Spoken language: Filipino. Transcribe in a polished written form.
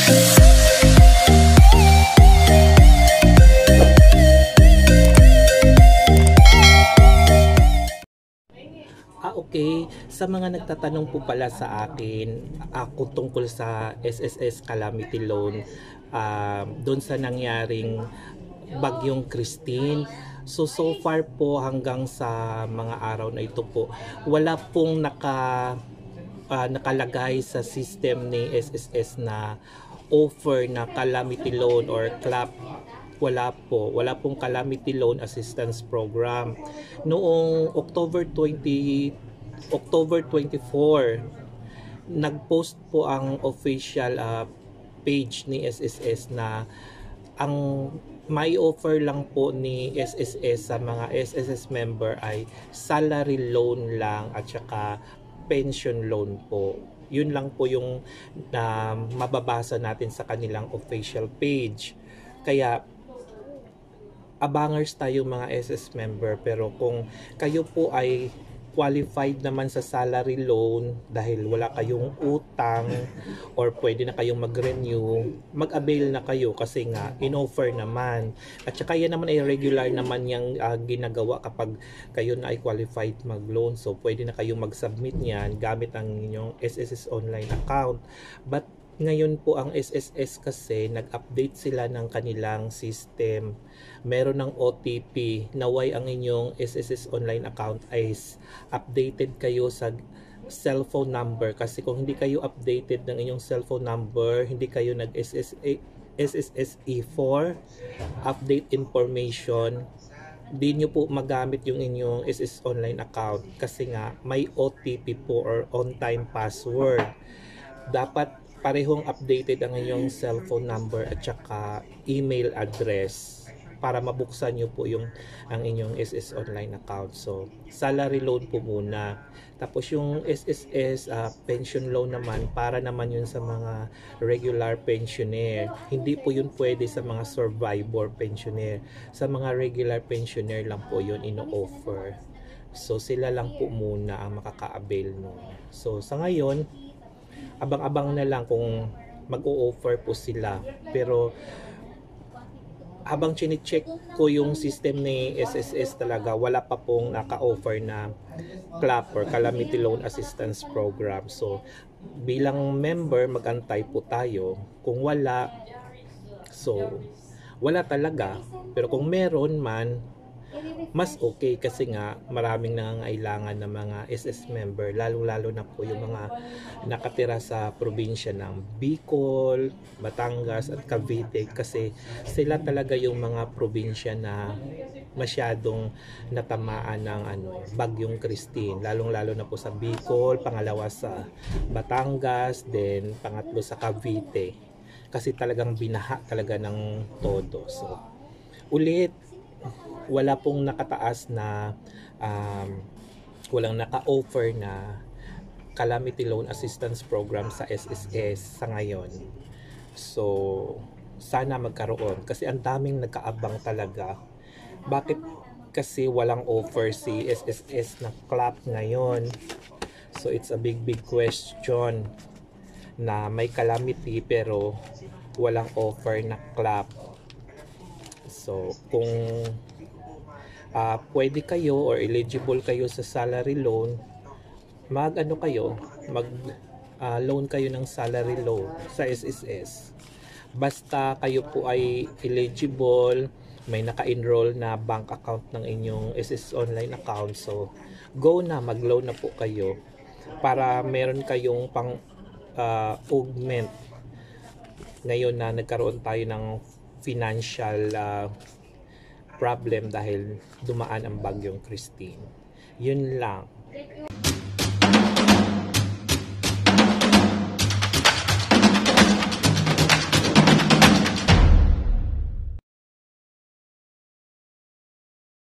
Okay, sa mga nagtatanong po pala sa akin, ako tungkol sa SSS Calamity Loan, doon sa nangyaring Bagyong Christine. So far po hanggang sa mga araw na ito po, wala pong nakalagay sa system ni SSS na offer na calamity loan or CLAP. Wala pong calamity loan assistance program. Noong October 24, nag-post po ang official page ni SSS na ang may offer lang po ni SSS sa mga SSS member ay salary loan lang at saka pension loan po. Yun lang po yung mababasa natin sa kanilang official page. Kaya abangers tayo mga SS member, pero kung kayo po ay qualified naman sa salary loan dahil wala kayong utang or pwede na kayong mag-renew, mag-avail na kayo kasi nga in-offer naman. At saka yan naman ay regular naman yung ginagawa kapag kayo na ay qualified mag-loan. So pwede na kayong mag-submit niyan gamit ang inyong SSS online account. But ngayon po ang SSS kasi nag-update sila ng kanilang system. Meron ng OTP. Naway ang inyong SSS online account ay updated kayo sa cellphone number. Kasi kung hindi kayo updated ng inyong cellphone number, hindi kayo nag-SSS E4 update information, di nyo po magamit yung inyong SSS online account kasi nga may OTP po or on-time password. Dapat parehong updated ang inyong cellphone number at saka email address para mabuksan nyo po ang inyong SS online account. So, salary loan po muna. Tapos yung SSS pension loan naman, para naman yun sa mga regular pensioner. Hindi po yun pwede sa mga survivor pensioner. Sa mga regular pensioner lang po yun ino-offer. So, sila lang po muna ang makaka-avail nun. So, sa ngayon, abang-abang na lang kung mag-o-offer po sila. Pero habang chine-check ko yung system ni SSS talaga, wala pa pong naka-offer na CLAP or Calamity Loan Assistance Program. So bilang member, mag-antay po tayo. Kung wala, so wala talaga. Pero kung meron man, mas okay kasi nga maraming nangangailangan ng mga SS member, lalo-lalo na po yung mga nakatira sa probinsya ng Bicol, Batangas at Cavite, kasi sila talaga yung mga probinsya na masyadong natamaan ng Bagyong Christine, lalong-lalo na po sa Bicol, pangalawa sa Batangas, then pangatlo sa Cavite, kasi talagang binaha talaga ng todo. So ulit, wala pong nakataas na walang naka-offer na Calamity Loan Assistance Program sa SSS sa ngayon. So sana magkaroon kasi ang daming nagkaabang talaga. Bakit kasi walang offer si SSS na CLAP ngayon? So it's a big question na may calamity pero walang offer na CLAP. So kung pwede kayo or eligible kayo sa salary loan, mag loan kayo ng salary loan sa SSS. Basta kayo po ay eligible, may naka-enroll na bank account ng inyong SSS online account, so go na, mag-loan na po kayo para meron kayong pang augment ngayon na nagkaroon tayo ng financial problem dahil dumaan ang Bagyong Christine. Yun lang.